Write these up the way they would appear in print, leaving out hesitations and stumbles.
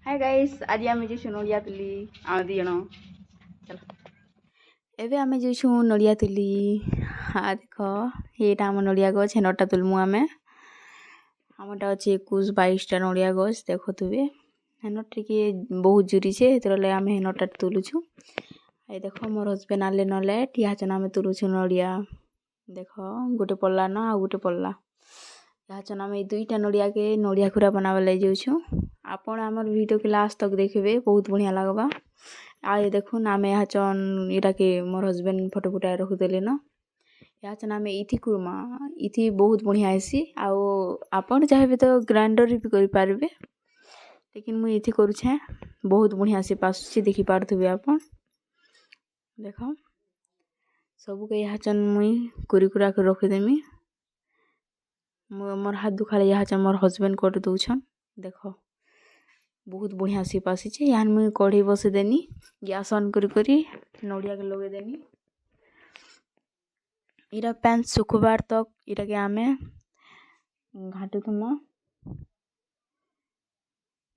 Hi guys आज आम जो नड़िया तुली आम दी जन चल एबे आम जो नड़िया तुली हाँ देख ये आम नड़िया गछ हेनटा तुलमु आम आमटा अच्छे 21-22टा नड़िया गछ देखुवे हेन टे बहुत जुरी है ये आम हेनटा तुलुछु ये देख मोर हजबैंड आले नले टीहाचन आम तुलुछु नड़िया देख गोटे पल्ला न आ गोटे पल्ला याचन आम दुईटा नड़िया के नड़िया खुरा बनावा लै जाऊँ आपण आमर वीडियो के लास्ट तक देखबे बहुत बढ़िया लगबा आ ये देखुन आम याचन इटा के मोर हजबैंड फोटो फुटा रखुदेले न याचन आम इथि कुर्मा इथि बहुत बढ़िया आसी आपण चाहे तो ग्राइंडर भी कर पारबे लेकिन मुई इथि करूछे बहुत बढ़िया से पासुची देखि पारथुबे आपण देख सबू के याचन मुई कुरीकुरा के रखिदेमी मोर हाथ दुखाले यहाँ मोर हजबैंड कर दौछन देख बहुत बढ़िया से पासी यहाँ मुझे कढ़ी बसईदेनी गैस ऑन करी नड़िया के लगेदेनी इरा पैन सुखबार तक इटा के आमे घाटुथमा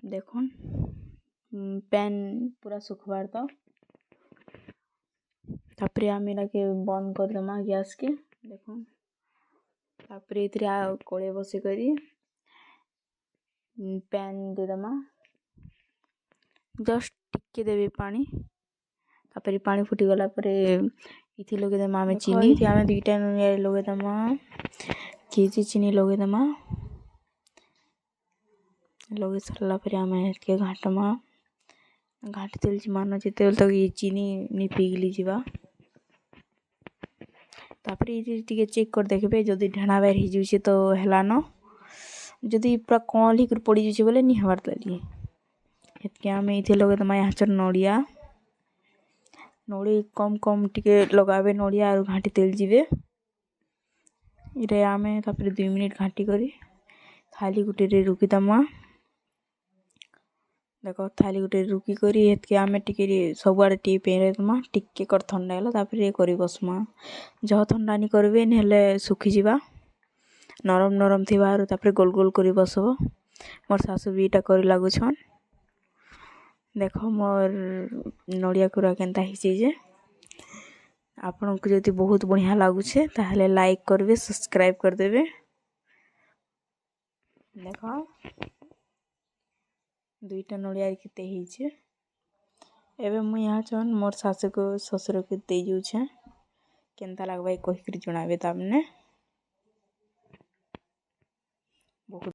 देखुन पैन पूरा सुखबार तक तापर आम इरा के बंद करदेमा गैस के देखुन तापर ये कड़े बसे करी पैन देदेमा जस्ट टिके देवी पानी तापर पानी फुटी गला पर इथि लगेदेमा आम चीनी इथि आम 2टा नड़िया लगेदेमा केजी चीनी लगेदेमा लगे सरला पर आम के घाटमा घाटी तेल मान जिते तक ये चीनी नि पिघली जावा तापर ये चेक कर देखबे जदि ढेणा बाहर हो जाऊे तो हेलान जदि पूरा कल ही पड़ जाऊे बोले नहीं हबार तली हेतके आम ये लगेदेमा यहाँ नड़िया नड़ी कम कम टिके लगाबे नड़िया और घाटी तेल जीवे इरे आम तापर 2 मिनिट घाटी करी थाली गुटे रे रुकीदमा देख थाली गुटे रुकी करी हेतके आम टिके सबुआड़े टी पेरेदमा टिके कर ठंडा गला तापर ये करी बसमा जह ठंडा नहीं करबे नेले सुखी जीवा नरम नरम थी बाहर तापर गोल गोल करी बसब मोर सासू भी इटा करी लागुछन देख मोर नड़िया कुरा केनता हिचे आपन को जदि बहुत बढ़िया लागुछे ताहले लाइक करबे सब्सक्राइब कर देबे देख 2टा नड़िया केते हिचे एबे मु यहाँ मोर सासू को ससुर को दे जाऊे केनता लगवा कही जनाबे तामने।